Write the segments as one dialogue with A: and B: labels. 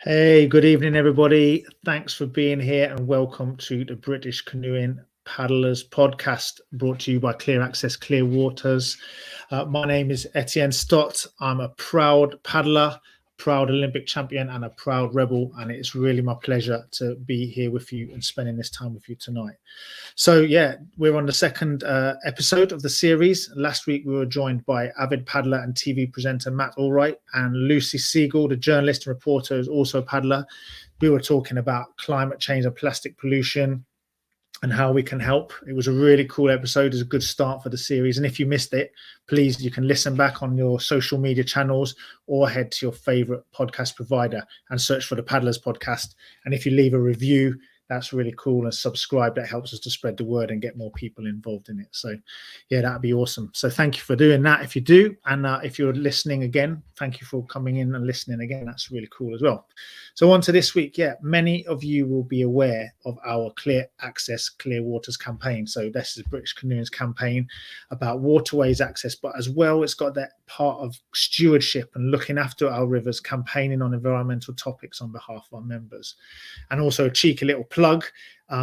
A: Hey, good evening, everybody. Thanks for being here and welcome to the British Canoeing Paddlers podcast brought to you by Clear Access Clear Waters. My name is Etienne Stott. I'm a proud paddler, proud Olympic champion, and a proud rebel. And it's really my pleasure to be here with you and spending this time with you tonight. So, yeah, we're on the second episode of the series. Last week, we were joined by avid paddler and TV presenter Matt Allwright and Lucy Siegel, the journalist and reporter, is also a paddler. We were talking about climate change and plastic pollution and how we can help. It was a really cool episode. It's a good start for the series. And if you missed it, please, you can listen back on your social media channels or head to your favorite podcast provider and search for the Paddlers Podcast. And if you leave a review, that's really cool, and subscribe. That helps us to spread the word and get more people involved in it. So yeah, that'd be awesome. So thank you for doing that if you do. And if you're listening again, thank you for coming in and listening again. That's really cool as well. So on to this week. Yeah, many of you will be aware of our Clear Access Clear Waters campaign. So this is British Canoeing's campaign about waterways access, but as well, it's got that part of stewardship and looking after our rivers, campaigning on environmental topics on behalf of our members. And also a cheeky little plug.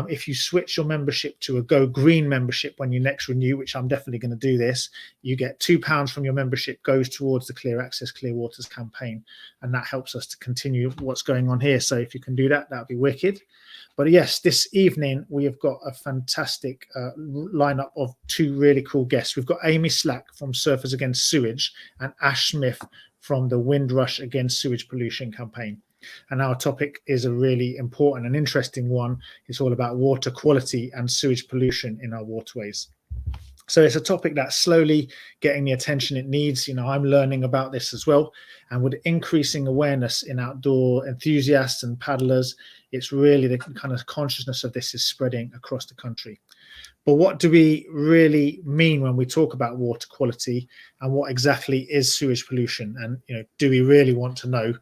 A: If you switch your membership to a Go Green membership when you next renew, which I'm definitely going to do this, you get £2 from your membership goes towards the Clear Access Clear Waters campaign. And that helps us to continue what's going on here. So if you can do that, that'd be wicked. But yes, this evening we have got a fantastic lineup of two really cool guests. We've got Amy Slack from Surfers Against Sewage and Ash Smith from the Windrush Against Sewage Pollution campaign. And our topic is a really important and interesting one. It's all about water quality and sewage pollution in our waterways. So it's a topic that's slowly getting the attention it needs. You know, I'm learning about this as well. And with increasing awareness in outdoor enthusiasts and paddlers, it's really the kind of consciousness of this is spreading across the country. But what do we really mean when we talk about water quality, and what exactly is sewage pollution? And, you know, do we really want to know?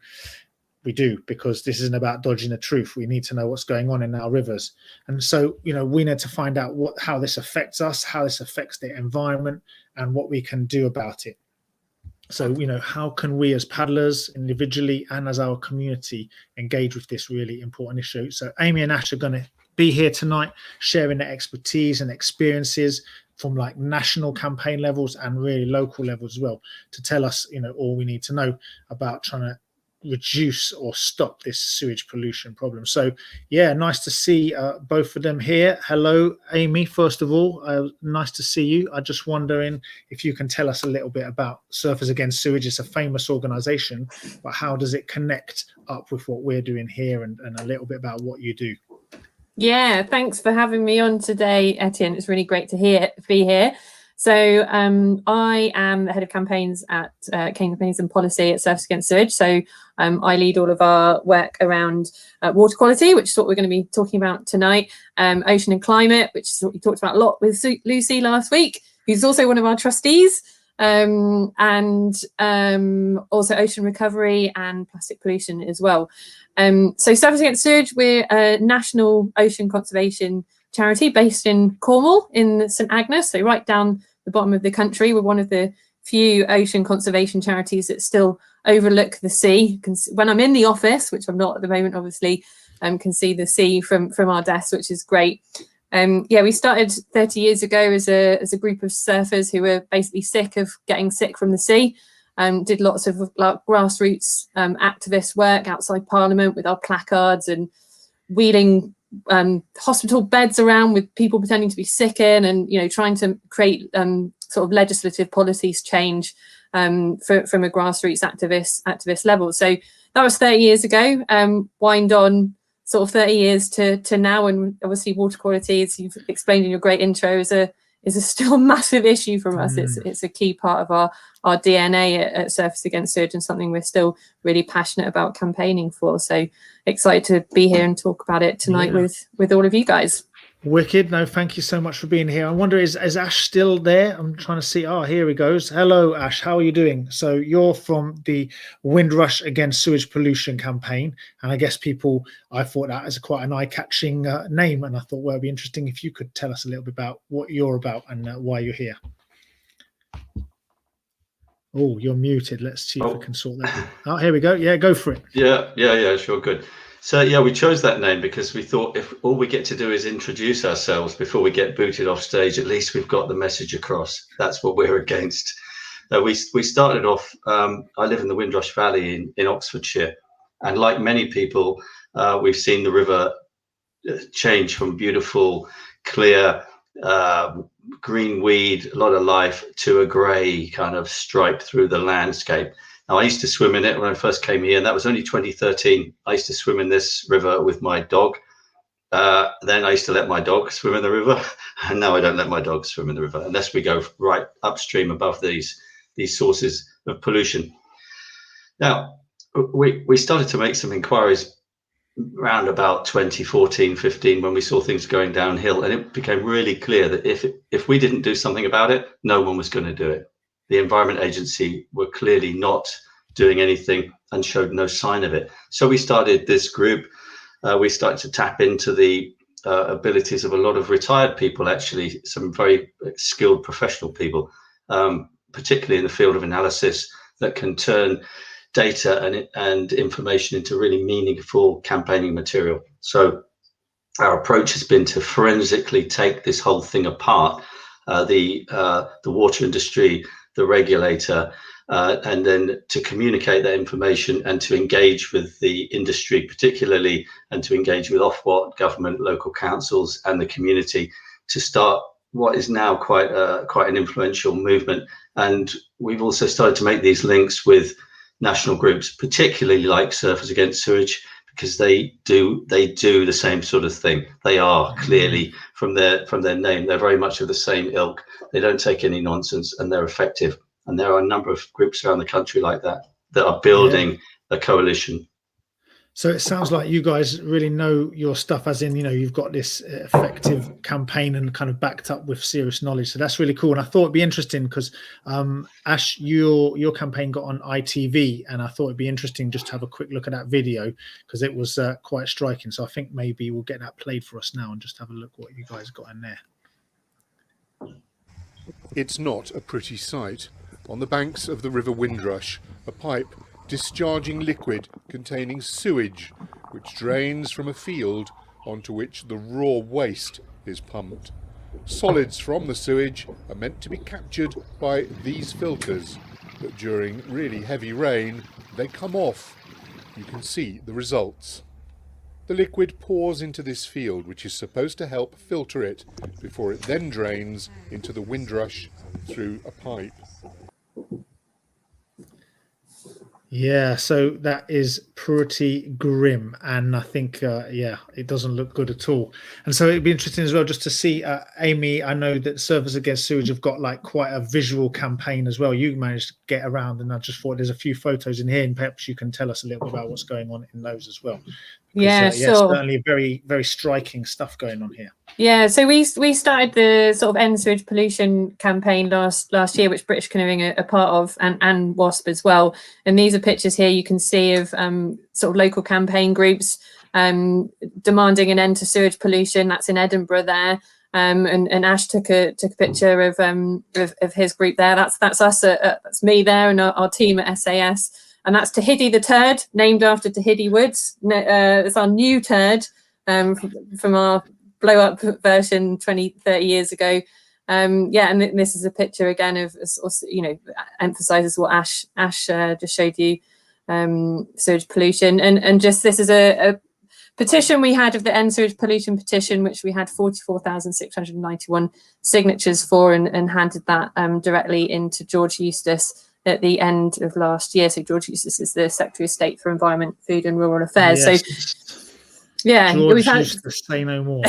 A: We do, because this isn't about dodging the truth. We need to know what's going on in our rivers. And so, you know, we need to find out how this affects us, how this affects the environment, and what we can do about it. So, you know, how can we as paddlers individually and as our community engage with this really important issue? So Amy and Ash are going to be here tonight sharing their expertise and experiences from like national campaign levels and really local levels as well, to tell us, you know, all we need to know about trying to reduce or stop this sewage pollution problem. So yeah, nice to see both of them here. Hello, Amy, first of all, nice to see you. I'm just wondering if you can tell us a little bit about Surfers Against Sewage. It's a famous organization, but how does it connect up with what we're doing here, and a little bit about what you do?
B: Yeah, thanks for having me on today, Etienne. It's really great to be here. So I am the head of campaigns at campaigns and policy at Surfers Against Sewage. So I lead all of our work around water quality, which is what we're going to be talking about tonight. Ocean and climate, which is what we talked about a lot with Lucy last week, who's also one of our trustees. And also ocean recovery and plastic pollution as well. So Surfers Against Sewage, we're a national ocean conservation charity based in Cornwall in St Agnes, so right down the bottom of the country. We're one of the few ocean conservation charities that still overlook the sea. When I'm in the office, which I'm not at the moment, obviously, can see the sea from our desk, which is great. Yeah, we started 30 years ago as a group of surfers who were basically sick of getting sick from the sea. Did lots of grassroots activist work outside Parliament with our placards and wheeling hospital beds around with people pretending to be sick in, and, you know, trying to create sort of legislative policies change from a grassroots activist level. So that was 30 years ago. Wind on sort of 30 years to now, and obviously water quality, as you've explained in your great intro, is a still massive issue for us. It's a key part of our DNA at Surfers Against Sewage, and something we're still really passionate about campaigning for. So excited to be here and talk about it tonight with all of you guys.
A: Wicked. No, thank you so much for being here. I wonder, is Ash still there? I'm trying to see. Oh, here he goes. Hello, Ash. How are you doing? So you're from the Windrush Against Sewage Pollution campaign. And I guess I thought that as quite an eye-catching name. And I thought, well, it'd be interesting if you could tell us a little bit about what you're about and why you're here. Oh, you're muted. Let's see if
C: Oh.
A: we can sort that. Oh, here we go. Yeah, go for it.
C: Yeah, sure, good. So yeah, we chose that name because we thought if all we get to do is introduce ourselves before we get booted off stage, at least we've got the message across. That's what we're against. We started off, I live in the Windrush Valley in Oxfordshire, and like many people, we've seen the river change from beautiful, clear, green weed, a lot of life, to a grey kind of stripe through the landscape. Now, I used to swim in it when I first came here, and that was only 2013. I used to swim in this river with my dog. Then I used to let my dog swim in the river, and now I don't let my dog swim in the river unless we go right upstream above these sources of pollution. Now, we started to make some inquiries around about 2014, 15, when we saw things going downhill, and it became really clear that if we didn't do something about it, no one was going to do it. The Environment Agency were clearly not doing anything and showed no sign of it. So we started this group. We started to tap into the abilities of a lot of retired people, actually, some very skilled professional people, particularly in the field of analysis, that can turn data and information into really meaningful campaigning material. So our approach has been to forensically take this whole thing apart, the water industry, the regulator, and then to communicate that information and to engage with the industry particularly, and to engage with Ofwat, government, local councils and the community to start what is now quite an influential movement. And we've also started to make these links with national groups, particularly like Surfers Against Sewage, because they do the same sort of thing. They are clearly, from their name, they're very much of the same ilk. They don't take any nonsense, and they're effective. And there are a number of groups around the country like that are building a coalition.
A: So it sounds like you guys really know your stuff, as in, you've got this effective campaign and kind of backed up with serious knowledge. So that's really cool. And I thought it'd be interesting because Ash, your campaign got on ITV, and I thought it'd be interesting just to have a quick look at that video because it was quite striking. So I think maybe we'll get that played for us now and just have a look what you guys got in there.
D: It's not a pretty sight. On the banks of the River Windrush, a pipe discharging liquid containing sewage, which drains from a field onto which the raw waste is pumped. Solids from the sewage are meant to be captured by these filters, but during really heavy rain, they come off. You can see the results. The liquid pours into this field, which is supposed to help filter it before it then drains into the Windrush through a pipe.
A: Yeah, so that is pretty grim, and I think it doesn't look good at all. And so it'd be interesting as well just to see, Amy, I know that Surfers Against Sewage have got like quite a visual campaign as well. You managed to get around, and I just thought there's a few photos in here, and perhaps you can tell us a little bit about what's going on in those as well. Because,
B: Sure.
A: Certainly very, very striking stuff going on here.
B: Yeah, so we started the sort of End Sewage Pollution campaign last year, which British Canoeing are part of, and WASP as well. And these are pictures here you can see of sort of local campaign groups demanding an end to sewage pollution. That's in Edinburgh there. And Ash took a picture of his group there. That's us. That's me there, and our team at SAS. And that's Tahiti the Turd, named after Tahiti Woods. It's our new turd from our blow-up version 20-30 years ago. And this is a picture again of, emphasises what Ash just showed you, sewage pollution. And just this is a petition we had of the End Sewage Pollution petition, which we had 44,691 signatures for, and handed that directly into George Eustace at the end of last year. So George Eustace is the Secretary of State for Environment, Food and Rural Affairs.
A: Yes.
B: So yeah,
A: George
B: we've had
A: Eustace, say no more.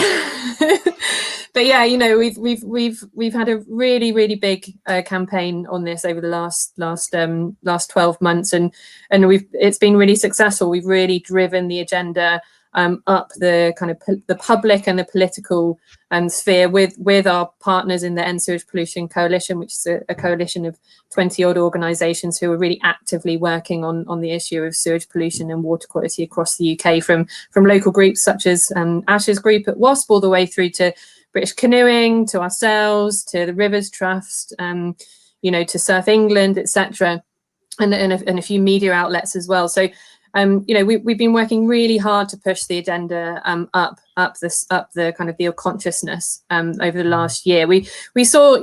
B: But yeah, we've had a really big campaign on this over the last 12 months, and it's been really successful. We've really driven the agenda up the kind of the public and the political sphere with our partners in the End Sewage Pollution Coalition, which is a coalition of 20 odd organisations who are really actively working on the issue of sewage pollution and water quality across the UK, from local groups such as Ash's group at WASP, all the way through to British Canoeing, to ourselves, to the Rivers Trust, to Surf England, etc., and a few media outlets as well. So we've been working really hard to push the agenda up the kind of the consciousness over the last year. We saw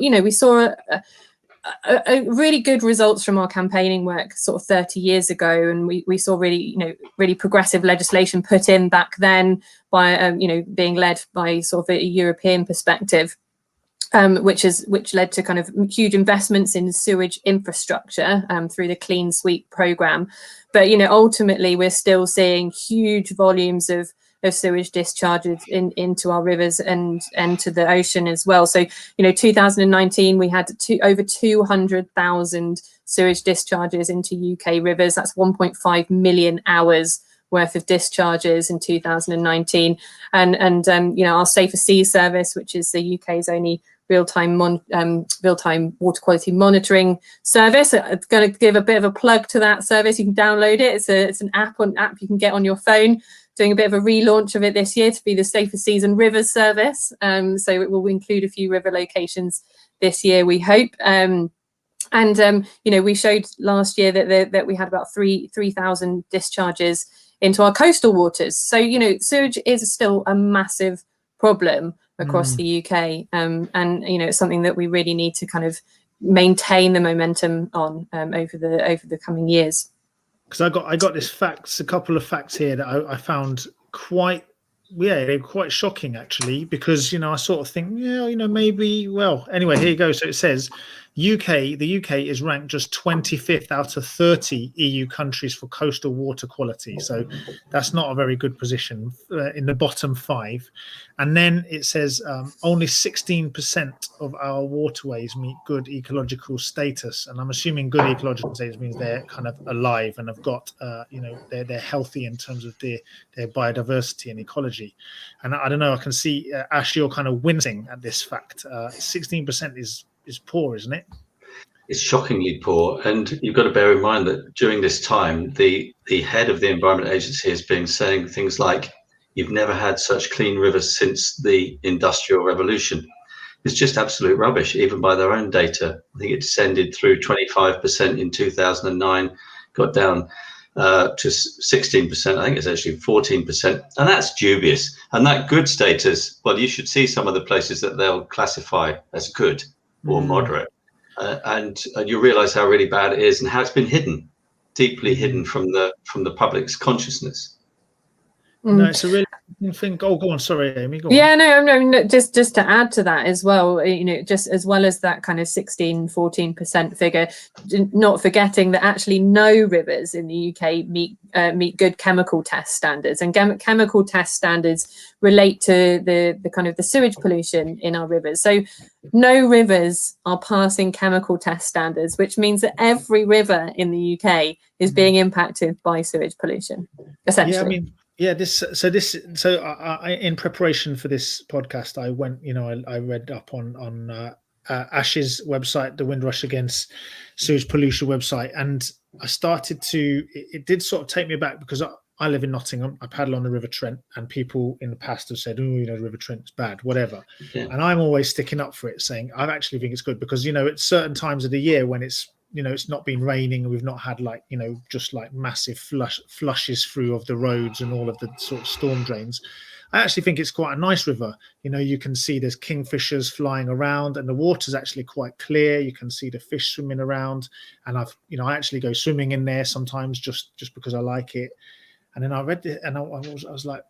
B: a really good results from our campaigning work sort of 30 years ago, and we saw really progressive legislation put in back then by being led by sort of a European perspective, which led to kind of huge investments in sewage infrastructure through the Clean Sweep program. But ultimately we're still seeing huge volumes of sewage discharges into our rivers and to the ocean as well. So 2019 we had over 200,000 sewage discharges into UK rivers. That's 1.5 million hours worth of discharges in 2019. And our Safer Seas service, which is the UK's only real-time water quality monitoring service. I'm going to give a bit of a plug to that service. You can download it. It's an app you can get on your phone. Doing a bit of a relaunch of it this year to be the Safer Seas and Rivers service. So it will include a few river locations this year, we hope. We showed last year that we had about 3,000 discharges into our coastal waters. So sewage is still a massive problem across the UK, and it's something that we really need to kind of maintain the momentum on over the coming years.
A: Because I got a couple of facts here that I found they're quite shocking actually, because I sort of think maybe, well, anyway, here you go. So it says the UK is ranked just 25th out of 30 EU countries for coastal water quality. So that's not a very good position, in the bottom 5. And then it says only 16% of our waterways meet good ecological status. And I'm assuming good ecological status means they're kind of alive and have got, they're healthy in terms of their biodiversity and ecology. And I don't know, I can see, Ash, you're kind of wincing at this fact. 16% is poor, isn't it?
C: It's shockingly poor, and you've got to bear in mind that during this time, the head of the Environment Agency has been saying things like, "You've never had such clean rivers since the Industrial Revolution." It's just absolute rubbish, even by their own data. I think it descended through 25% in 2009, got down to 16%. I think it's actually 14%, and that's dubious. And that good status, well, you should see some of the places that they'll classify as good or moderate, and you realize how really bad it is and how it's been hidden, deeply hidden from the public's consciousness.
A: No, it's a really thing. Oh, go on. Sorry, Amy. Go on.
B: Yeah, no. Just to add to that as well, just as well as that kind of 14% figure, not forgetting that actually no rivers in the UK meet good chemical test standards, and chemical test standards relate to the kind of the sewage pollution in our rivers. So no rivers are passing chemical test standards, which means that every river in the UK is being impacted by sewage pollution, essentially.
A: Yeah, I mean. Yeah, I in preparation for this podcast, I went, I read up on Ash's website, the Windrush Against Sewage Pollution website, and I started to, it did sort of take me back, because I live in Nottingham, I paddle on the River Trent, and people in the past have said, oh, the River Trent's bad, whatever. Yeah. And I'm always sticking up for it, saying, I actually think it's good, because, at certain times of the year when it's not been raining and we've not had just massive flushes through of the roads and all of the sort of storm drains, I actually think it's quite a nice river. You can see there's kingfishers flying around, and the water's actually quite clear. You can see the fish swimming around, and I actually go swimming in there sometimes just because I like it. And then I read it, and I was like,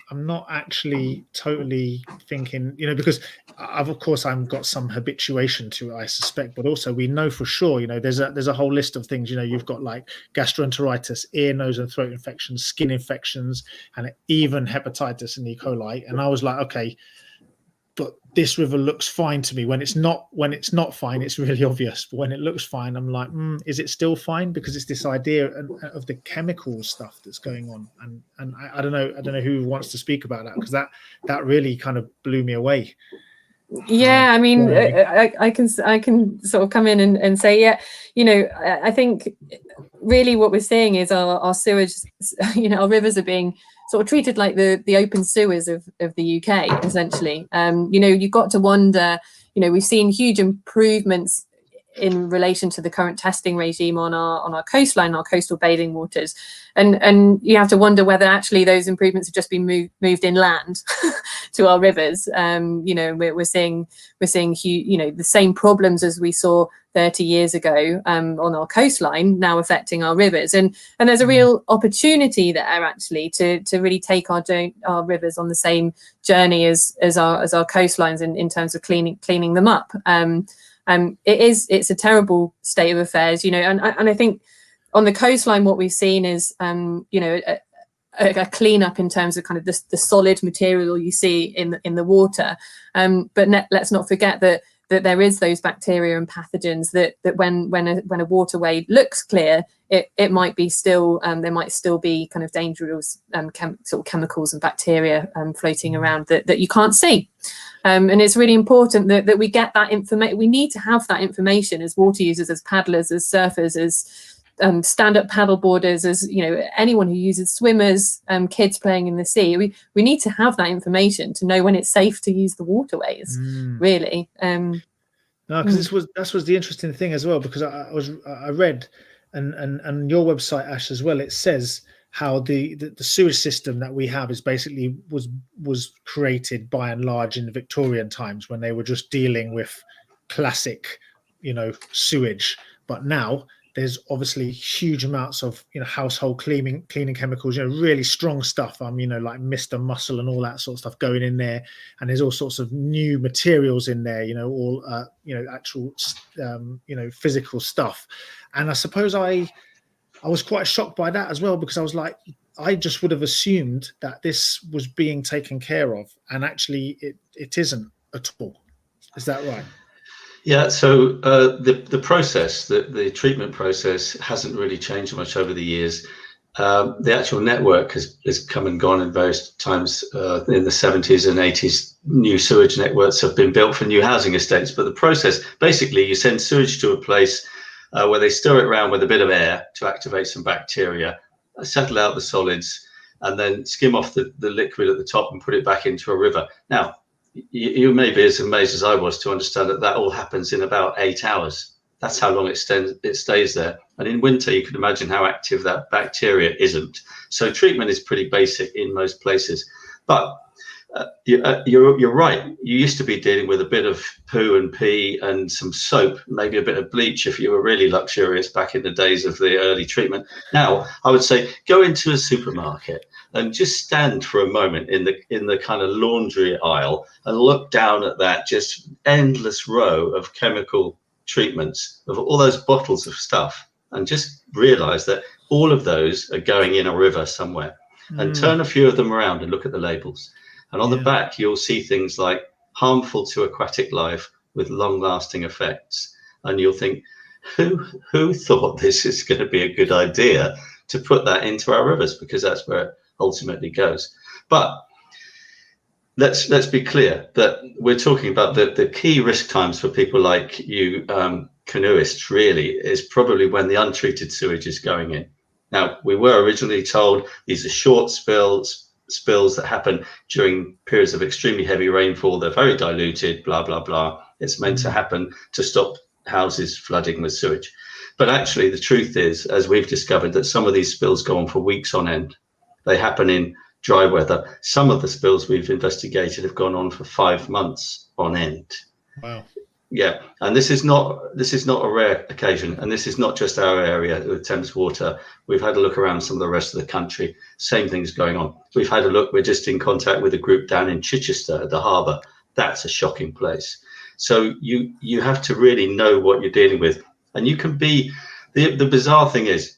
A: I'm not actually totally thinking, because of course I've got some habituation to it, I suspect, but also we know for sure, there's a whole list of things, you've got like gastroenteritis, ear, nose and throat infections, skin infections, and even hepatitis and E. coli. And I was like, okay, but this river looks fine to me. When it's not fine, it's really obvious. But when it looks fine, I'm like, is it still fine? Because it's this idea of the chemical stuff that's going on. And I don't know who wants to speak about that, because that really kind of blew me away.
B: Yeah, I mean, I can sort of come in and say, yeah, I think really what we're seeing is our sewage, our rivers are being sort of treated like the open sewers of the UK, essentially. You've got to wonder, we've seen huge improvements in relation to the current testing regime on our coastline, our coastal bathing waters, and you have to wonder whether actually those improvements have just been moved inland to our rivers. We're seeing the same problems as we saw 30 years ago on our coastline now affecting our rivers, and there's a real opportunity there actually to really take our rivers on the same journey as our coastlines in terms of cleaning them up. It's a terrible state of affairs, and I think on the coastline what we've seen is a cleanup in terms of kind of the solid material you see in the water, but let's not forget that there is those bacteria and pathogens that when a waterway looks clear, it might be still there might still be kind of dangerous sort of chemicals and bacteria floating around that you can't see. And it's really important that we get that information. We need to have that information as water users, as paddlers, as surfers, as stand-up paddleboarders, as anyone who uses swimmers, kids playing in the sea. We need to have that information to know when it's safe to use the waterways. Really. No,
A: because that was the interesting thing as well, because I read and your website, Ash, as well. It says how the sewage system that we have is basically was created by and large in the Victorian times when they were just dealing with classic sewage, but now there's obviously huge amounts of household cleaning chemicals, really strong stuff, like Mr. Muscle and all that sort of stuff going in there, and there's all sorts of new materials in there, all actual physical stuff. And I suppose I was quite shocked by that as well, because I was like, I just would have assumed that this was being taken care of, and actually it isn't at all. Is that right?
C: Yeah, so the process, the treatment process hasn't really changed much over the years. The actual network has come and gone in various times. In the 70s and 80s, new sewage networks have been built for new housing estates. But the process, basically, you send sewage to a place where they stir it around with a bit of air to activate some bacteria, settle out the solids, and then skim off the liquid at the top and put it back into a river. Now, you may be as amazed as I was to understand that all happens in about 8 hours. That's how long it stays there. And in winter, you can imagine how active that bacteria isn't. So treatment is pretty basic in most places. But you're right. You used to be dealing with a bit of poo and pee and some soap, maybe a bit of bleach if you were really luxurious back in the days of the early treatment. Now, I would say go into a supermarket and just stand for a moment in the kind of laundry aisle and look down at that just endless row of chemical treatments of all those bottles of stuff, and just realize that all of those are going in a river somewhere. And turn a few of them around and look at the labels. And on the back, you'll see things like harmful to aquatic life with long-lasting effects. And you'll think, who thought this is going to be a good idea to put that into our rivers? Because that's where it ultimately goes. But let's be clear that we're talking about the key risk times for people like you, canoeists, really, is probably when the untreated sewage is going in. Now, we were originally told these are short spills that happen during periods of extremely heavy rainfall. They're very diluted, blah, blah, blah. It's meant to happen to stop houses flooding with sewage. But actually, the truth is, as we've discovered, that some of these spills go on for weeks on end. They happen in dry weather. Some of the spills we've investigated have gone on for 5 months on end.
A: Wow.
C: Yeah, and this is not a rare occasion, and this is not just our area with Thames Water. We've had a look around some of the rest of the country. Same thing's going on. We've had a look. We're just in contact with a group down in Chichester at the harbour. That's a shocking place. So you have to really know what you're dealing with, and you can be. The bizarre thing is,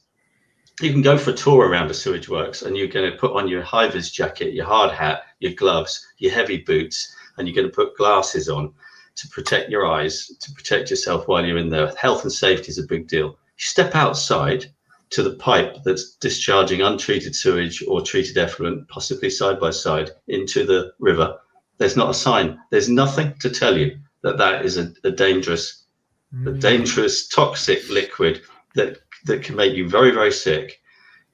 C: you can go for a tour around the sewage works, and you're going to put on your high-vis jacket, your hard hat, your gloves, your heavy boots, and you're going to put glasses on to protect your eyes, to protect yourself while you're in there. Health and safety is a big deal. You step outside to the pipe that's discharging untreated sewage or treated effluent, possibly side by side, into the river. There's not a sign. There's nothing to tell you that is a dangerous, toxic liquid that can make you very, very sick.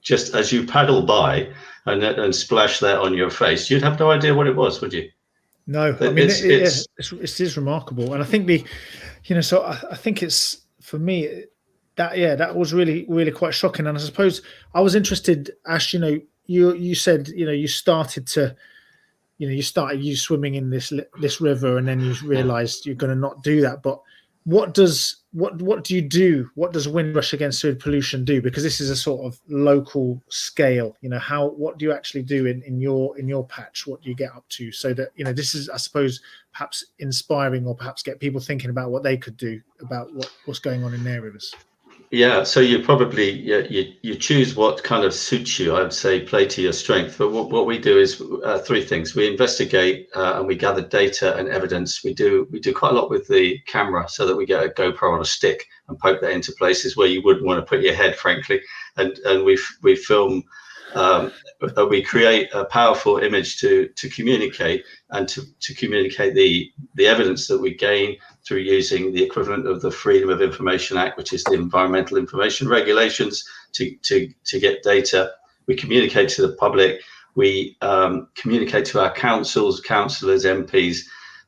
C: Just as you paddle by and splash that on your face, you'd have no idea what it was, would you?
A: No, I mean, it is remarkable. And I think so I think it's for me, that was really quite shocking. And I suppose I was interested, Ash. You said you started you swimming in this river, and then you realised you're going to not do that. But what do you do? What does Windrush Against Sewage Pollution do? Because this is a sort of local scale. What do you actually do in your patch? What do you get up to? So that this is, I suppose, perhaps inspiring, or perhaps get people thinking about what they could do about what's going on in their rivers.
C: Yeah, so you probably you choose what kind of suits you. I'd say play to your strength. But what we do is three things: we investigate and we gather data and evidence. We do quite a lot with the camera, so that we get a GoPro on a stick and poke that into places where you wouldn't want to put your head, frankly. And we film. We create a powerful image to communicate, and to communicate the evidence that we gain through using the equivalent of the Freedom of Information Act, which is the Environmental Information Regulations, to get data. We communicate to the public. We communicate to our councillors, MPs,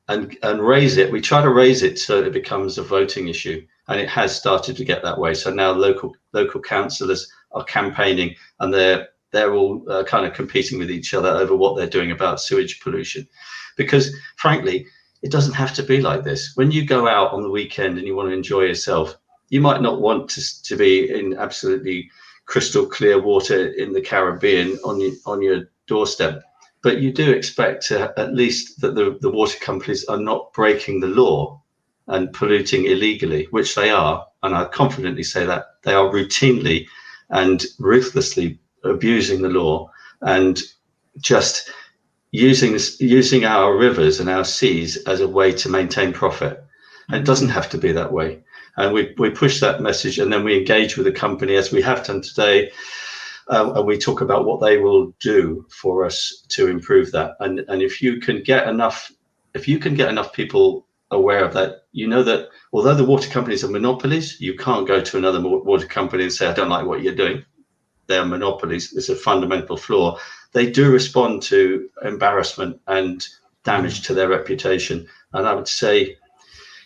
C: and raise it. We try to raise it so that it becomes a voting issue, and it has started to get that way. So now local councillors are campaigning, and they're all kind of competing with each other over what they're doing about sewage pollution. Because frankly, it doesn't have to be like this. When you go out on the weekend and you want to enjoy yourself, you might not want to be in absolutely crystal clear water in the Caribbean on your doorstep, but you do expect at least that the water companies are not breaking the law and polluting illegally, which they are. And I confidently say that they are routinely and ruthlessly abusing the law and just using our rivers and our seas as a way to maintain profit. And it doesn't have to be that way. And we push that message, and then we engage with the company, as we have done today, and we talk about what they will do for us to improve that. And if you can get enough people aware of that, that although the water companies are monopolies, you can't go to another water company and say, I don't like what you're doing. They're monopolies. It's a fundamental flaw. They do respond to embarrassment and damage to their reputation. And I would say,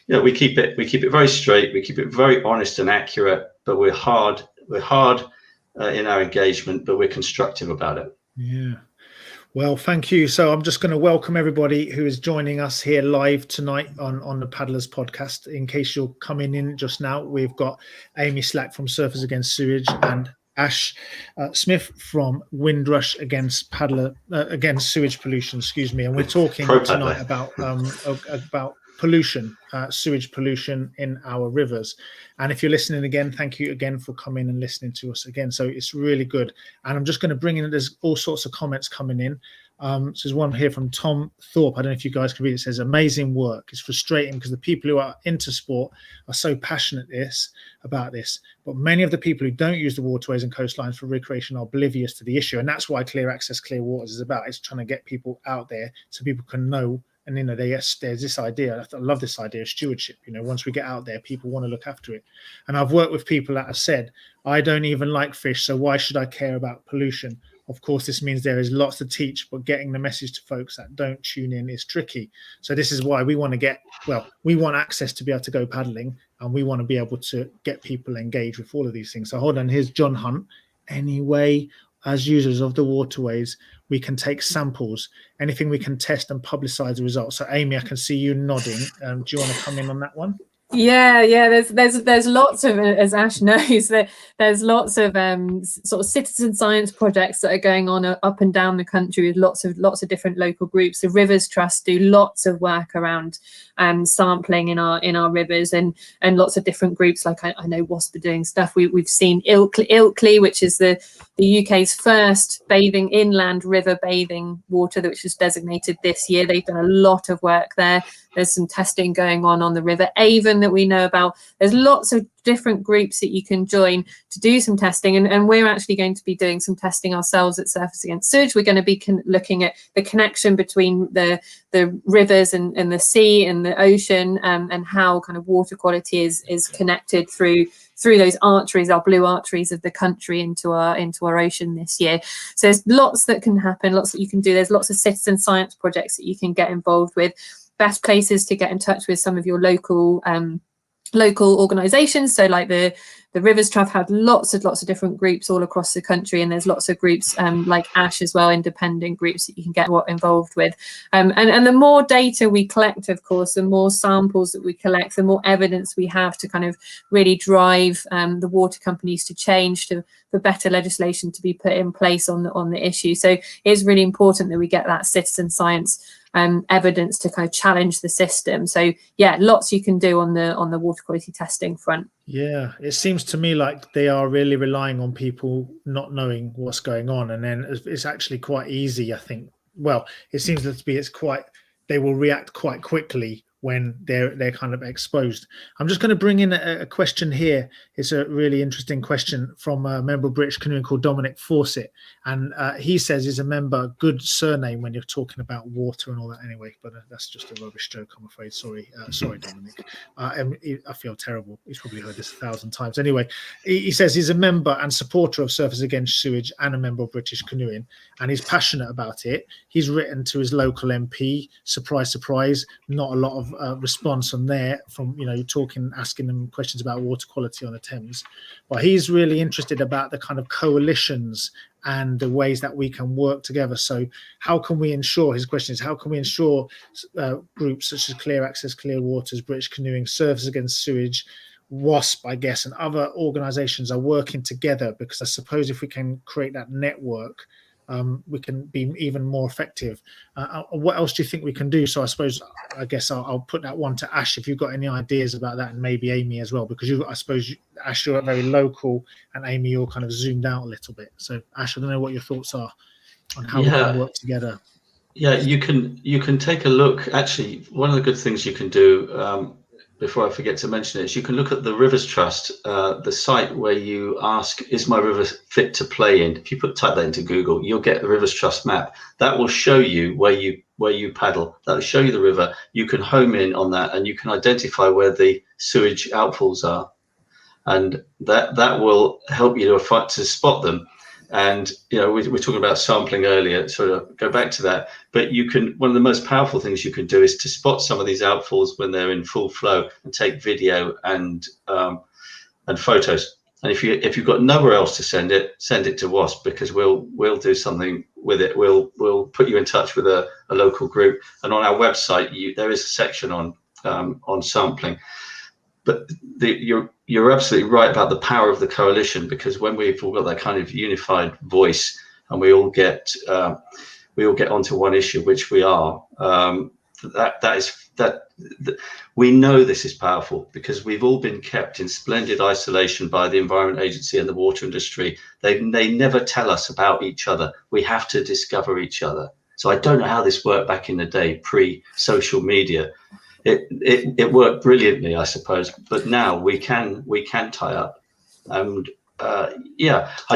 C: we keep it very straight. We keep it very honest and accurate, but we're hard in our engagement, but we're constructive about it.
A: Yeah. Well, thank you. So I'm just going to welcome everybody who is joining us here live tonight on the Paddlers podcast. In case you're coming in just now, we've got Amy Slack from Surfers Against Sewage and Ash Smith from Windrush Against Sewage Pollution. Excuse me. And we're talking tonight about pollution, sewage pollution in our rivers. And if you're listening again, thank you again for coming and listening to us again. So it's really good. And I'm just going to bring in, there's all sorts of comments coming in. So there's one here from Tom Thorpe. I don't know if you guys can read it. It says, amazing work. It's frustrating because the people who are into sport are so passionate about this. But many of the people who don't use the waterways and coastlines for recreation are oblivious to the issue. And that's why Clear Access, Clear Waters is about. It's trying to get people out there so people can know. And, there's this idea. I love this idea of stewardship. Once we get out there, people want to look after it. And I've worked with people that have said, I don't even like fish, so why should I care about pollution? Of course, this means there is lots to teach, but getting the message to folks that don't tune in is tricky. So this is why we want we want access to be able to go paddling, and we want to be able to get people engaged with all of these things. So hold on, here's John Hunt. Anyway, as users of the waterways, we can take samples, anything we can test and publicize the results. So Amy, I can see you nodding. Do you want to come in on that one?
B: Yeah. There's lots of, as Ash knows, there's lots of sort of citizen science projects that are going on up and down the country with lots of different local groups. The Rivers Trust do lots of work around sampling in our rivers, and lots of different groups. Like I know WASP are doing stuff. We've seen Ilkley, which is the UK's first inland river bathing water, which was designated this year. They've done a lot of work there. There's some testing going on the River Avon that we know about. There's lots of different groups that you can join to do some testing, and we're actually going to be doing some testing ourselves at Surfers Against Sewage. We're going to be looking at the connection between the rivers and the sea and the ocean, and how kind of water quality is connected through those arteries, our blue arteries of the country, into our ocean this year. So there's lots that can happen, lots that you can do. There's lots of citizen science projects that you can get involved with. Best places to get in touch with some of your local local organisations. So like the Rivers Trust had lots of different groups all across the country, and there's lots of groups like ASH as well, independent groups that you can get involved with. And the more data we collect, of course, the more samples that we collect, the more evidence we have to kind of really drive the water companies to change, for better legislation to be put in place on the issue. So it is really important that we get that citizen science evidence to kind of challenge the system. So yeah, lots you can do on the water quality testing front.
A: Yeah, it seems to me like they are really relying on people not knowing what's going on, and then it's actually quite easy, I think. Well, it seems to be they will react quite quickly when they're kind of exposed. I'm just going to bring in a question here. It's a really interesting question from a member of British Canoeing called Dominic Fawcett, and he says he's a member. Good surname when you're talking about water and all that. Anyway, but that's just a rubbish joke, I'm afraid. Sorry, Dominic. I feel terrible. He's probably heard this 1,000 times. Anyway, he says he's a member and supporter of Surfers Against Sewage and a member of British Canoeing, and he's passionate about it. He's written to his local MP. Surprise, surprise, not a lot of response from there, from asking them questions about water quality on the Thames, but he's really interested about the kind of coalitions and the ways that we can work together. So how can we ensure, his question is, how can we ensure groups such as Clear Access, Clear Waters, British Canoeing, Surfers Against Sewage, WASP, I guess, and other organisations are working together? Because I suppose if we can create that network, we can be even more effective. What else do you think we can do? So I guess I'll put that one to Ash, if you've got any ideas about that, and maybe Amy as well, because I suppose Ash, you're very local, and Amy, you're kind of zoomed out a little bit. So Ash, I don't know what your thoughts are on how we can work together.
C: Yeah, you can take a look. Actually, one of the good things you can do, before I forget to mention it, is you can look at the Rivers Trust, the site where you ask, is my river fit to play in? If you type that into Google, you'll get the Rivers Trust map. That will show you where you paddle. That will show you the river. You can home in on that, and you can identify where the sewage outfalls are, and that will help you to spot them. And we're talking about sampling earlier, sort of go back to that. But one of the most powerful things you can do is to spot some of these outfalls when they're in full flow, and take video and photos. And if you've got nowhere else to send it to WASP, because we'll do something with it. We'll put you in touch with a local group, and on our website there is a section on sampling. But you're absolutely right about the power of the coalition, because when we've all got that kind of unified voice, and we all get onto one issue, which we are, we know this is powerful, because we've all been kept in splendid isolation by the Environment Agency and the water industry. They never tell us about each other. We have to discover each other. So I don't know how this worked back in the day, pre-social media. It worked brilliantly, I suppose, but now we can tie up. And I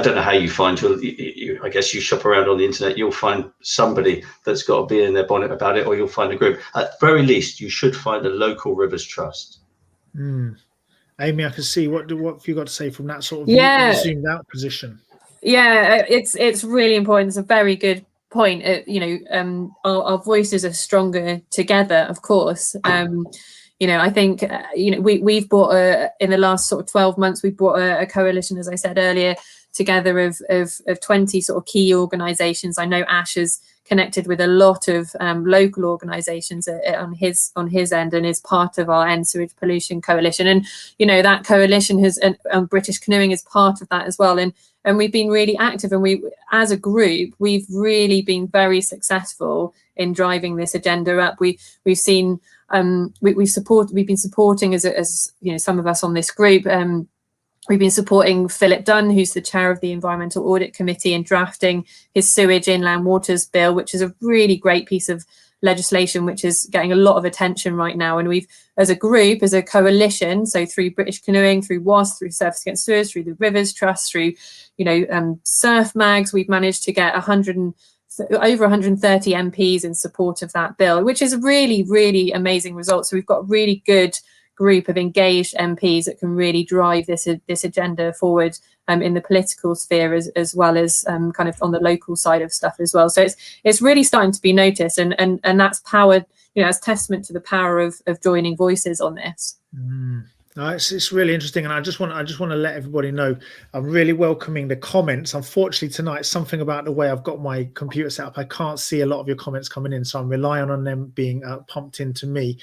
C: don't know how you find I guess you shop around on the internet, you'll find somebody that's got a bee in their bonnet about it, or you'll find a group. At very least, you should find a local Rivers Trust.
A: Amy, I can see what have you got to say from that sort of zoomed out position?
B: Yeah, it's really important. It's a very good point. Our voices are stronger together, of course. I think we've brought in the last sort of 12 months, we've brought a coalition, as I said earlier, together of 20 sort of key organisations. I know Ash has connected with a lot of local organisations on his end, and is part of our End Sewage Pollution Coalition. And that coalition has, and British Canoeing is part of that as well. And we've been really active, and we, as a group, we've really been very successful in driving this agenda up. We've seen we've been supporting as some of us on this group. We've been supporting Philip Dunn, who's the chair of the Environmental Audit Committee, in drafting his Sewage Inland Waters Bill, which is a really great piece of legislation, which is getting a lot of attention right now. And we've, as a group, as a coalition, so through British Canoeing, through WASP, through Surfers Against Sewage, through the Rivers Trust, through Surf Mags, we've managed to get over 130 MPs in support of that bill, which is a really, really amazing result. So we've got a really good group of engaged MPs that can really drive this agenda forward in the political sphere, as well as kind of on the local side of stuff as well. So it's really starting to be noticed, and that's powered, as testament to the power of joining voices on this.
A: It's really interesting, and I just want to let everybody know I'm really welcoming the comments. Unfortunately, tonight, something about the way I've got my computer set up, I can't see a lot of your comments coming in, so I'm relying on them being pumped into me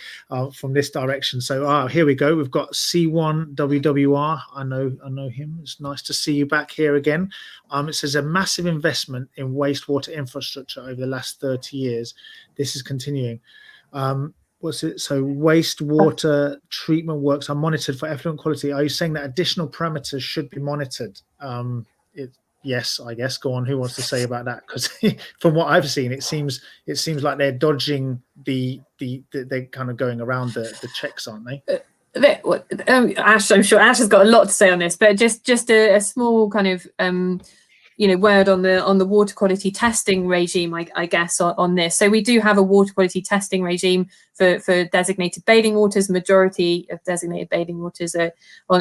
A: from this direction. So here we go. We've got C1WWR. I know him. It's nice to see you back here again. It says a massive investment in wastewater infrastructure over the last 30 years. This is continuing. What's it? So wastewater treatment works are monitored for effluent quality. Are you saying that additional parameters should be monitored? Yes, I guess. Go on. Who wants to say about that? Because from what I've seen, it seems like they're dodging they're kind of going around the checks, aren't they?
B: Ash, I'm sure Ash has got a lot to say on this, but just a small kind of word on the water quality testing regime, I guess, on this. So we do have a water quality testing regime for designated bathing waters. Majority of designated bathing waters are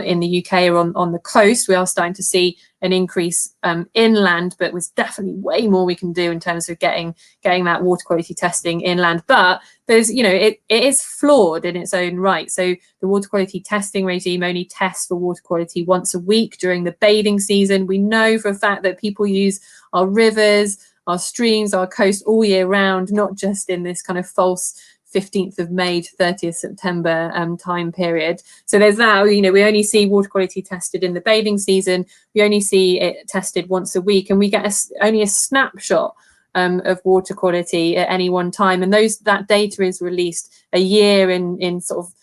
B: in the UK or on the coast. We are starting to see an increase inland, but there's definitely way more we can do in terms of getting that water quality testing inland. But there's, it is flawed in its own right. So the water quality testing regime only tests for water quality once a week during the bathing season. We know for a fact that people use our rivers, our streams, our coast all year round, not just in this kind of false 15th of May to 30th September time period. So there's that, we only see water quality tested in the bathing season. We only see it tested once a week, and we get only a snapshot of water quality at any one time. And that data is released a year in sort of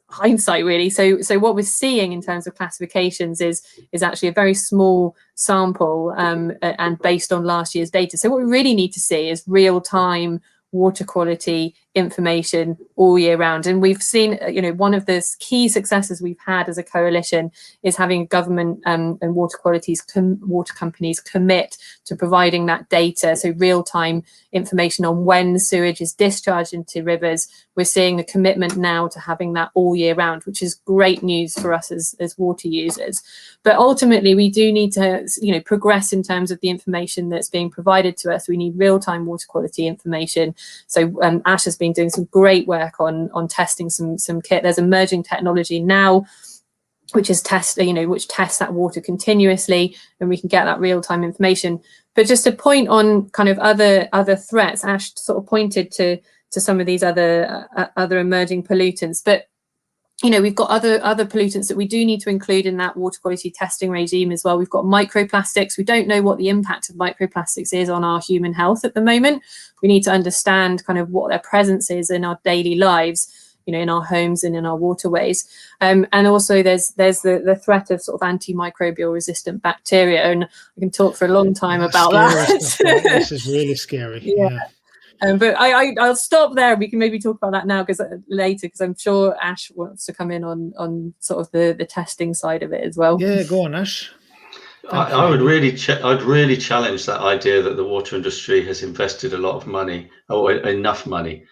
B: hindsight, really. So what we're seeing in terms of classifications is actually a very small sample and based on last year's data. So what we really need to see is real-time water quality information all year round. And we've seen, one of the key successes we've had as a coalition is having government and water companies commit to providing that data. So real-time information on when sewage is discharged into rivers. We're seeing the commitment now to having that all year round, which is great news for us as water users. But ultimately, we do need to, progress in terms of the information that's being provided to us. We need real-time water quality information. So Ash has been doing some great work on testing some kit. There's emerging technology now which is which tests that water continuously, and we can get that real-time information. But just to point on kind of other threats, Ash sort of pointed to some of these other emerging pollutants, but we've got other pollutants that we do need to include in that water quality testing regime as well. We've got microplastics. We don't know what the impact of microplastics is on our human health at the moment. We need to understand kind of what their presence is in our daily lives, in our homes and in our waterways. And also there's the threat of sort of antimicrobial resistant bacteria. And I can talk for a long time about that.
A: This is really scary. Yeah.
B: But I'll stop there. We can maybe talk about that now later, because I'm sure Ash wants to come in on sort of the testing side of it as well.
A: Yeah, go on, Ash.
C: I would really challenge that idea that the water industry has invested a lot of money or enough money.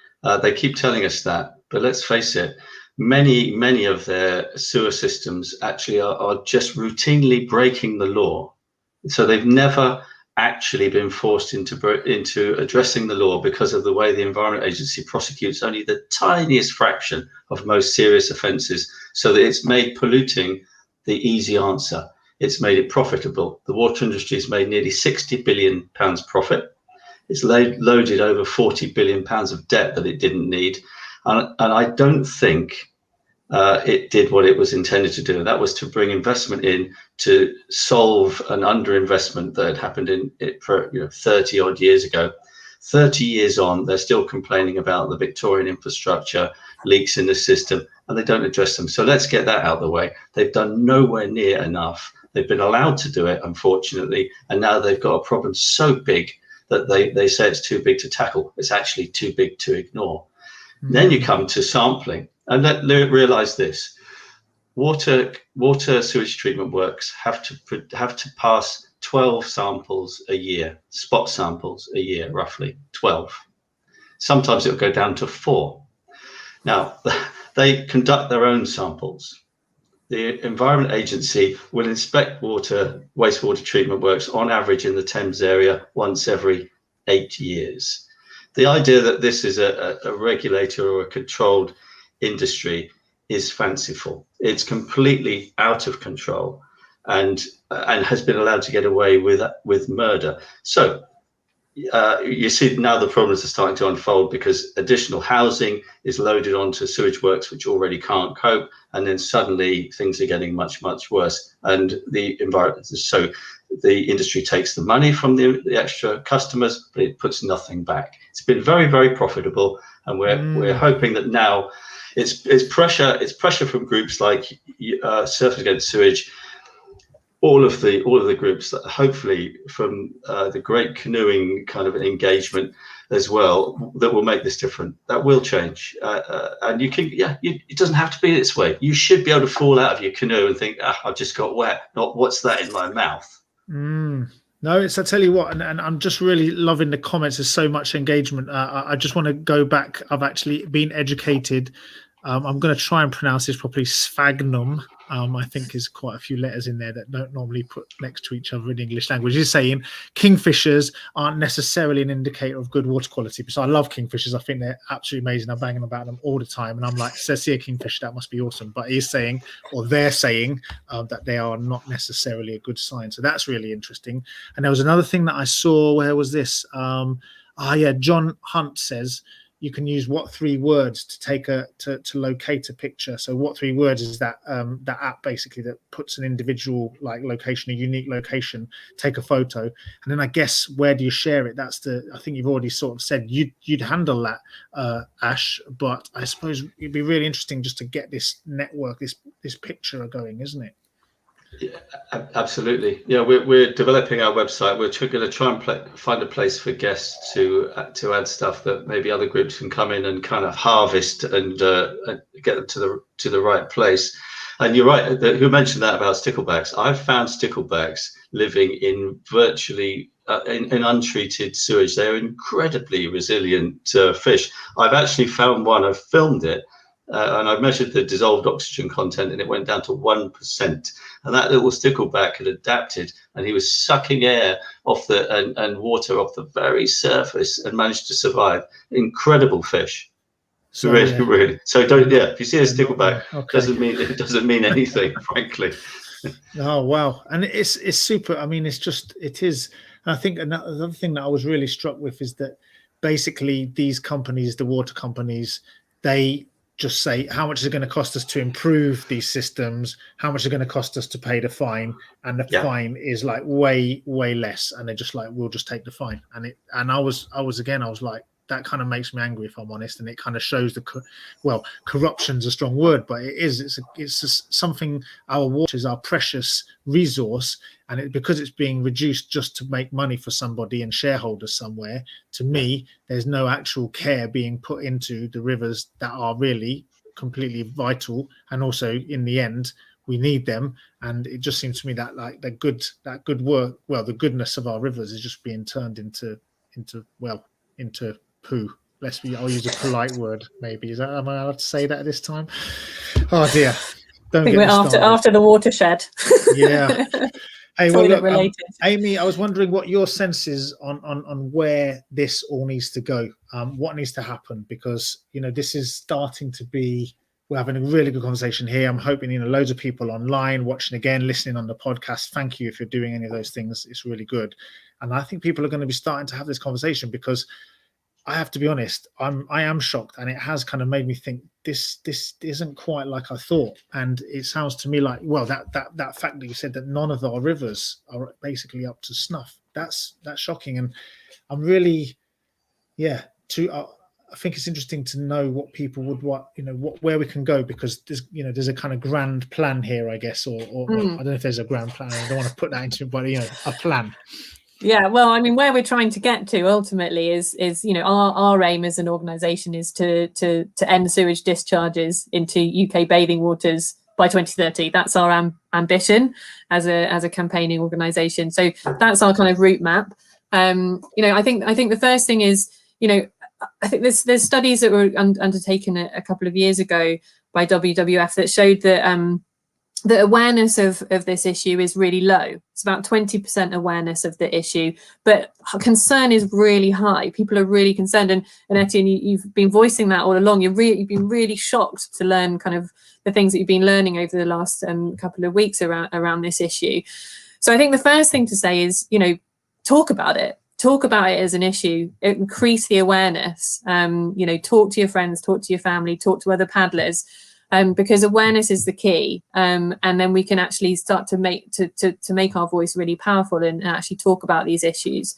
C: They keep telling us that, but let's face it, many of their sewer systems actually are just routinely breaking the law. So they've never actually been forced into addressing the law because of the way the Environment Agency prosecutes only the tiniest fraction of most serious offences, so that it's made polluting the easy answer. It's made it profitable. The water industry has made nearly £60 billion profit. It's loaded over £40 billion of debt that it didn't need. And I don't think it did what it was intended to do. That was to bring investment in to solve an underinvestment that had happened in it for 30 odd years ago. 30 years on, they're still complaining about the Victorian infrastructure, leaks in the system, and they don't address them. So let's get that out of the way. They've done nowhere near enough. They've been allowed to do it, unfortunately, and now they've got a problem so big that they say it's too big to tackle. It's actually too big to ignore. Then you come to sampling, and realize this: water sewage treatment works have to pass 12 samples a year, spot samples a year, roughly 12. Sometimes it'll go down to 4. Now they conduct their own samples. The Environment Agency will inspect wastewater treatment works on average in the Thames area once every 8 years. The idea that this is a regulator or a controlled industry is fanciful. It's completely out of control, and has been allowed to get away with murder. So you see now the problems are starting to unfold because additional housing is loaded onto sewage works which already can't cope, and then suddenly things are getting much worse, and the environment. So the industry takes the money from the extra customers, but it puts nothing back. It's been very profitable, and we're hoping that now it's pressure from groups like Surfers Against Sewage, all of the groups that hopefully from the great canoeing kind of engagement as well, that will make this different. That will change, and you can, it doesn't have to be this way. You should be able to fall out of your canoe and think, I've just got wet, not what's that in my mouth.
A: No, I tell you what, and I'm just really loving the comments. There's so much engagement. I just want to go back. I've actually been educated. I'm going to try and pronounce this properly. Sphagnum, I think, is quite a few letters in there that don't normally put next to each other in English language. It's saying kingfishers aren't necessarily an indicator of good water quality. So I love kingfishers. I think they're absolutely amazing. I'm banging about them all the time, and I'm like, says here kingfisher, that must be awesome. But he's saying, or they're saying, that they are not necessarily a good sign. So that's really interesting. And there was another thing that I saw. Where was this? John Hunt says, you can use what 3 words to take to locate a picture. So what 3 words is that that app basically that puts an individual location, a unique location, take a photo, and then I guess where do you share it? That's I think you've already sort of said you'd handle that, Ash, but I suppose it'd be really interesting just to get this network, this picture going, isn't it?
C: Yeah, absolutely. Yeah, we're developing our website. We're going to try and find a place for guests to add stuff that maybe other groups can come in and kind of harvest and get them to the right place. And you're right. Who mentioned that about sticklebacks? I've found sticklebacks living in virtually in untreated sewage. They're incredibly resilient fish. I've actually found one. I've filmed it. And I measured the dissolved oxygen content, and it went down to 1%. And that little stickleback had adapted, and he was sucking air off and water off the very surface, and managed to survive. Incredible fish. So really. So don't. Yeah, if you see a stickleback, it doesn't mean anything, frankly.
A: Oh wow, and it's super. I mean, it is. And I think another thing that I was really struck with is that basically these companies, the water companies, they just say, how much is it going to cost us to improve these systems? How much is it going to cost us to pay the fine? And the fine is like way less. And they're just like, we'll just take the fine. And I was like, that kind of makes me angry, if I'm honest. And it kind of shows corruption's a strong word, but it's just something. Our water is our precious resource, and because it's being reduced just to make money for somebody and shareholders somewhere, to me, there's no actual care being put into the rivers that are really completely vital. And also, in the end, we need them. And it just seems to me that that good work, the goodness of our rivers is just being turned into poo. I'll use a polite word, maybe. Am I allowed to say that at this time? Oh dear.
B: I think we're after the watershed.
A: Yeah. Hey, well, look, Amy, I was wondering what your sense is on where this all needs to go. What needs to happen? Because, this is starting to be, we're having a really good conversation here. I'm hoping, loads of people online, watching again, listening on the podcast. Thank you if you're doing any of those things. It's really good. And I think people are going to be starting to have this conversation, because I have to be honest, I am shocked, and it has kind of made me think this isn't quite like I thought. And it sounds to me like, that fact that you said that none of our rivers are basically up to snuff, that's shocking. And I'm really, I think it's interesting to know what people would where we can go, because there's a kind of grand plan here, I guess, or I don't know if there's a grand plan. I don't want to put that into, but a plan.
B: Yeah, well, I mean, where we're trying to get to ultimately is our aim as an organisation is to end sewage discharges into UK bathing waters by 2030. That's our ambition as a campaigning organisation. So that's our kind of route map. I think the first thing is, I think there's studies that were undertaken a couple of years ago by WWF that showed that the awareness of this issue is really low. It's about 20% awareness of the issue, but concern is really high. People are really concerned, and Etienne, you've been voicing that all along. You've been really shocked to learn kind of the things that you've been learning over the last couple of weeks around this issue. So I think the first thing to say is, talk about it. Talk about it as an issue. Increase the awareness. Talk to your friends, talk to your family, talk to other paddlers. Because awareness is the key, and then we can actually start to make our voice really powerful and actually talk about these issues.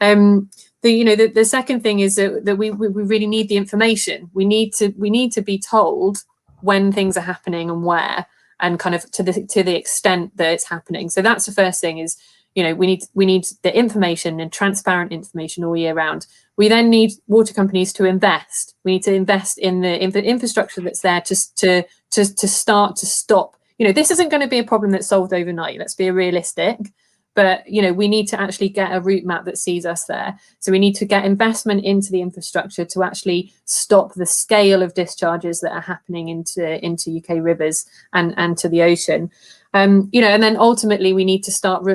B: The second thing is that we really need the information. We need to be told when things are happening and where, and kind of to the extent that it's happening. So that's the first thing is, we need the information and transparent information all year round. We then need water companies to invest. We need to invest in the infrastructure that's there to start to stop. This isn't going to be a problem that's solved overnight. Let's be realistic. But we need to actually get a route map that sees us there. So we need to get investment into the infrastructure to actually stop the scale of discharges that are happening into UK rivers and to the ocean. And then ultimately we need to start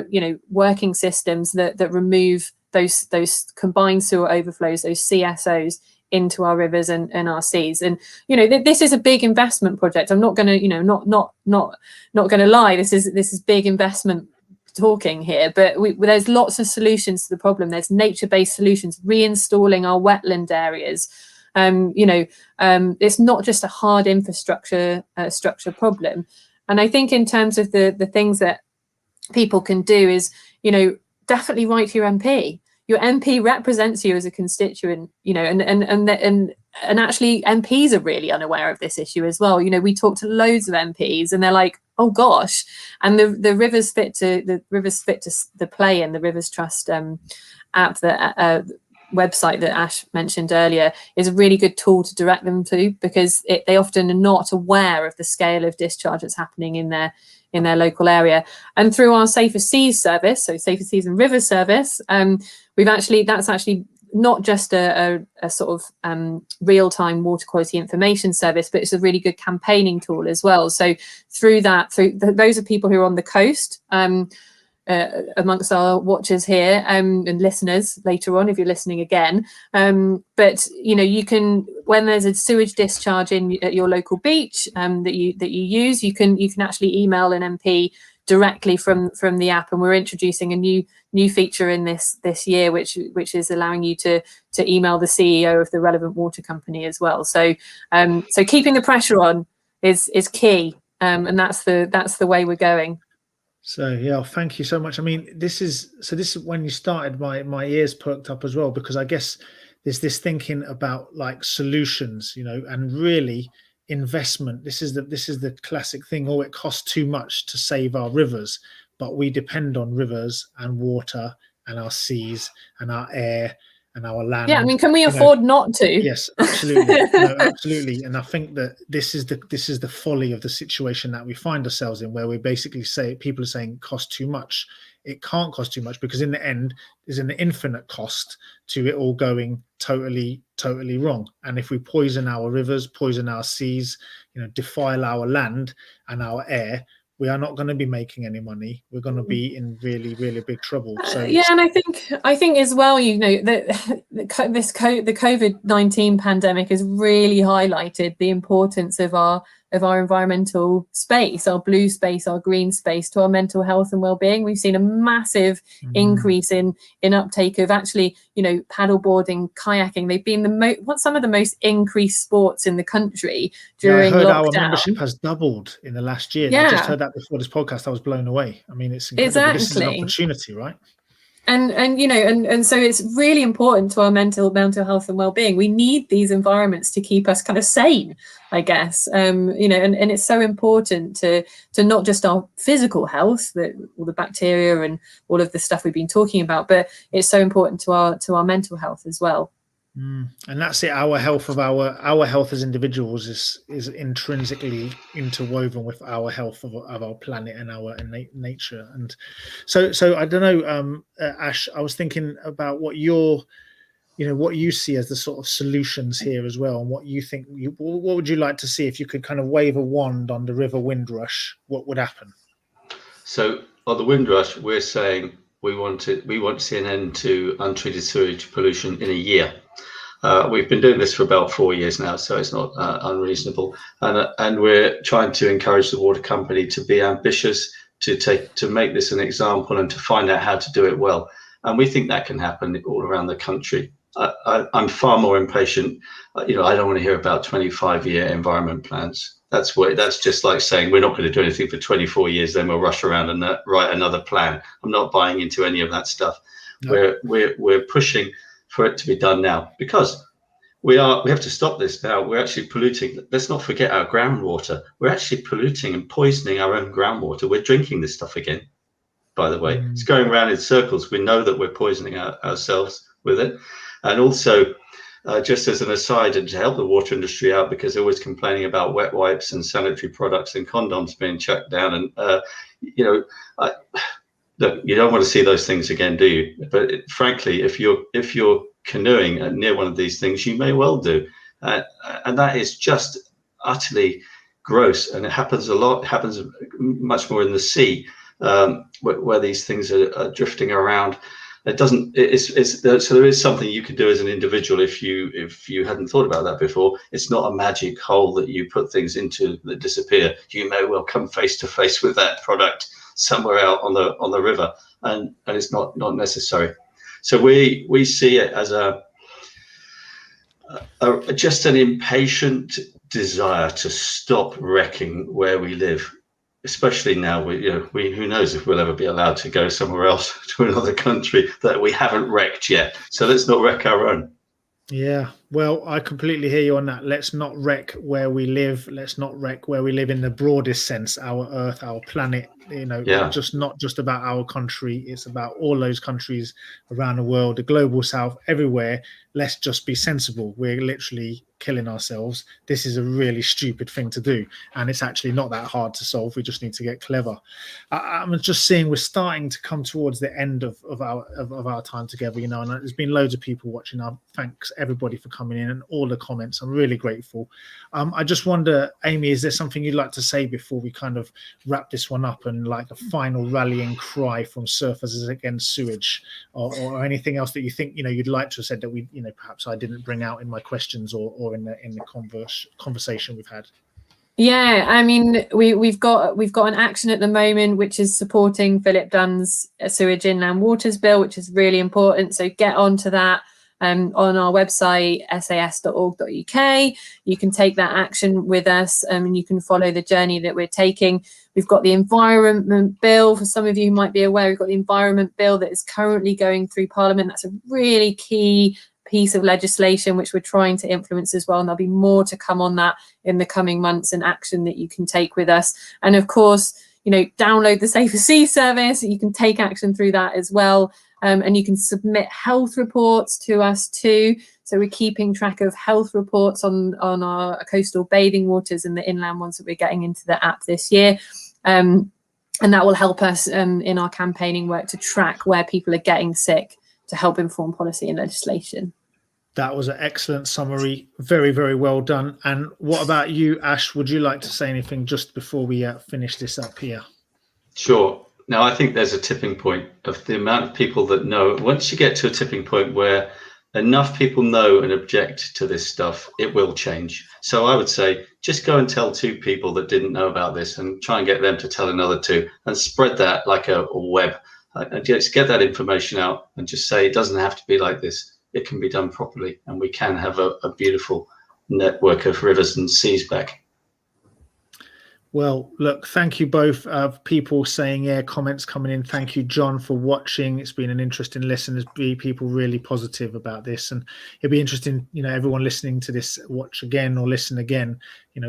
B: working systems that remove those combined sewer overflows, those CSOs, into our rivers and our seas. And this is a big investment project. I'm not going to not going to lie. This is big investment talking here, but there's lots of solutions to the problem. There's nature-based solutions, reinstalling our wetland areas. It's not just a hard infrastructure structure problem. And I think in terms of the things that people can do is, definitely write to your MP. Your MP represents you as a constituent, and actually MPs are really unaware of this issue as well. We talk to loads of MPs and they're like, oh gosh, and the Rivers Fit to the Play and the Rivers Trust app, that website that Ash mentioned earlier, is a really good tool to direct them to, because they often are not aware of the scale of discharge that's happening in their local area. And through our Safer Seas service, so Safer Seas and Rivers service, that's actually not just a sort of real-time water quality information service, but it's a really good campaigning tool as well. So through those are people who are on the coast, amongst our watchers here and listeners later on if you're listening again. But you can, when there's a sewage discharge at your local beach that you use, you can actually email an MP directly from the app, and we're introducing a new feature in this year, which is allowing you to email the CEO of the relevant water company as well. So keeping the pressure on is key, and that's the way we're going.
A: So yeah, thank you so much. I mean, this is when you started, my ears perked up as well, because I guess there's this thinking about like solutions, and really investment. This is the classic thing. Oh, it costs too much to save our rivers, but we depend on rivers and water and our seas and our air and our land.
B: Yeah, I mean, can we afford not to?
A: Yes, absolutely. No, absolutely. And I think that this is the folly of the situation that we find ourselves in, where we basically people are saying cost too much. It can't cost too much, because in the end there's an infinite cost to it all going totally wrong. And if we poison our rivers, poison our seas, defile our land and our air, we are not going to be making any money. We're going to be in really, really big trouble. So
B: yeah, and I think as well, that the COVID-19 pandemic has really highlighted the importance of our environmental space, our blue space, our green space, to our mental health and well-being. We've seen a massive increase in uptake of actually, paddleboarding, kayaking. They've been some of the most increased sports in the country during lockdown.
A: Our membership has doubled in the last year.
B: Yeah.
A: I just heard that before this podcast. I was blown away. I mean, it's incredible.
B: Exactly.
A: This is an opportunity, right?
B: And so it's really important to our mental health and well-being. We need these environments to keep us kind of sane, I guess. And it's so important to not just our physical health, all the bacteria and all of the stuff we've been talking about, but it's so important to our mental health as well.
A: And that's it. Our health as individuals is intrinsically interwoven with our health of our planet and our innate nature. And so I don't know, Ash, I was thinking about what your what you see as the sort of solutions here as well, and what you think, what would you like to see if you could kind of wave a wand on the River Windrush? What would happen?
C: So on the Windrush, we're saying we want to see an end to untreated sewage pollution in a year. We've been doing this for about 4 years now, so it's not unreasonable. And we're trying to encourage the water company to be ambitious, to make this an example, and to find out how to do it well. And we think that can happen all around the country. I'm far more impatient. I don't want to hear about 25-year environment plans. That's just like saying we're not going to do anything for 24 years, then we'll rush around and write another plan. I'm not buying into any of that stuff. No. We're pushing for it to be done now, because we have to stop this now. We're actually polluting. Let's not forget our groundwater. We're actually polluting and poisoning our own groundwater. We're drinking this stuff again, by the way. It's going around in circles. We know that we're poisoning ourselves with it. And also, just as an aside, and to help the water industry out, because they're always complaining about wet wipes and sanitary products and condoms being chucked down. And, look, you don't want to see those things again, do you? But frankly, if you're canoeing near one of these things, you may well do. And that is just utterly gross. And it happens a lot. It happens much more in the sea, where these things are drifting around. So there is something you can do as an individual if you hadn't thought about that before. It's not a magic hole that you put things into that disappear. You may well come face to face with that product somewhere out on the river, and it's not necessary. So we see it as just an impatient desire to stop wrecking where we live. Especially now, who knows if we'll ever be allowed to go somewhere else, to another country that we haven't wrecked yet. So let's not wreck our own. Yeah,
A: well, I completely hear you on that. Let's not wreck where we live. Let's not wreck where we live in the broadest sense, our Earth, our planet. Just not just about our country. It's about all those countries around the world, the global south, everywhere. Let's just be sensible. We're literally killing ourselves. This is a really stupid thing to do, and it's actually not that hard to solve. We just need to get clever. I'm just seeing we're starting to come towards the end of our time together, and there's been loads of people watching. Thanks everybody for coming in and all the comments. I'm really grateful. I just wonder, Amy, is there something you'd like to say before we kind of wrap this one up, and like a final rallying cry from surfers against sewage, or anything else that you think you'd like to have said that we perhaps I didn't bring out in my questions or in the conversation we've had?
B: Yeah, I mean, we've got an action at the moment which is supporting Philip Dunn's Sewage Inland Waters Bill, which is really important. So get onto that on our website, sas.org.uk. You can take that action with us, and you can follow the journey that we're taking. We've got the Environment Bill. For some of you who might be aware, we've got the Environment Bill that is currently going through Parliament. That's a really key piece of legislation which we're trying to influence as well, and there'll be more to come on that in the coming months, and action that you can take with us. And of course, download the Safer Sea service. You can take action through that as well, and you can submit health reports to us too. So we're keeping track of health reports on our coastal bathing waters and the inland ones that we're getting into the app this year. And that will help us in our campaigning work to track where people are getting sick, to help inform policy and legislation.
A: That was an excellent summary. Very, very well done. And what about you, Ash? Would you like to say anything just before we finish this up here?
C: Sure. Now, I think there's a tipping point of the amount of people that know. Once you get to a tipping point where enough people know and object to this stuff, it will change. So I would say just go and tell 2 people that didn't know about this, and try and get them to tell another 2, and spread that like a web. And just get that information out, and just say it doesn't have to be like this. It can be done properly, and we can have a beautiful network of rivers and seas back.
A: Well, look, thank you both. People saying comments coming in. Thank you, John, for watching. It's been an interesting listen. There's people really positive about this, and it'll be interesting, everyone listening to this, watch again or listen again,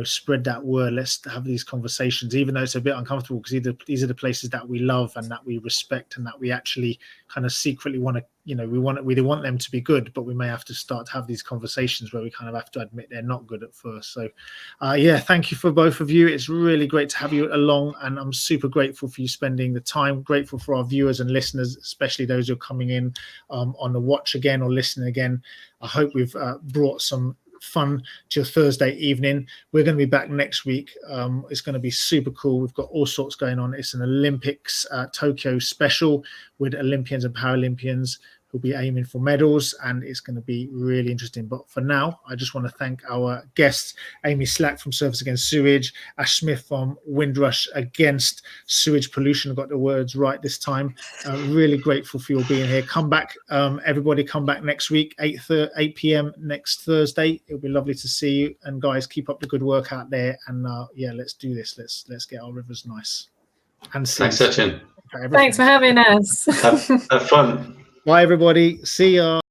A: spread that word. Let's have these conversations, even though it's a bit uncomfortable, because these are the places that we love and that we respect and that we actually kind of secretly want to, you know, we want them to be good, but we may have to start to have these conversations where we kind of have to admit they're not good at first. So yeah, thank you for both of you. It's really great to have you along, and I'm super grateful for you spending the time. Grateful for our viewers and listeners, especially those who are coming in on the watch again or listening again. I hope we've brought some fun to your Thursday evening. We're going to be back next week. It's going to be super cool. We've got all sorts going on. It's an Olympics Tokyo special with Olympians and Paralympians who'll be aiming for medals, and it's going to be really interesting. But for now, I just want to thank our guests, Amy Slack from Surfers Against Sewage, Ash Smith from Windrush Against Sewage Pollution. I got the words right this time. Really grateful for your being here. Come back, everybody, come back next week, 8 p.m. next Thursday. It'll be lovely to see you. And guys, keep up the good work out there. And yeah, let's do this. Let's get our rivers nice. And
C: thanks, Etienne.
B: Thanks for having us.
C: Have fun.
A: Bye, everybody. See ya.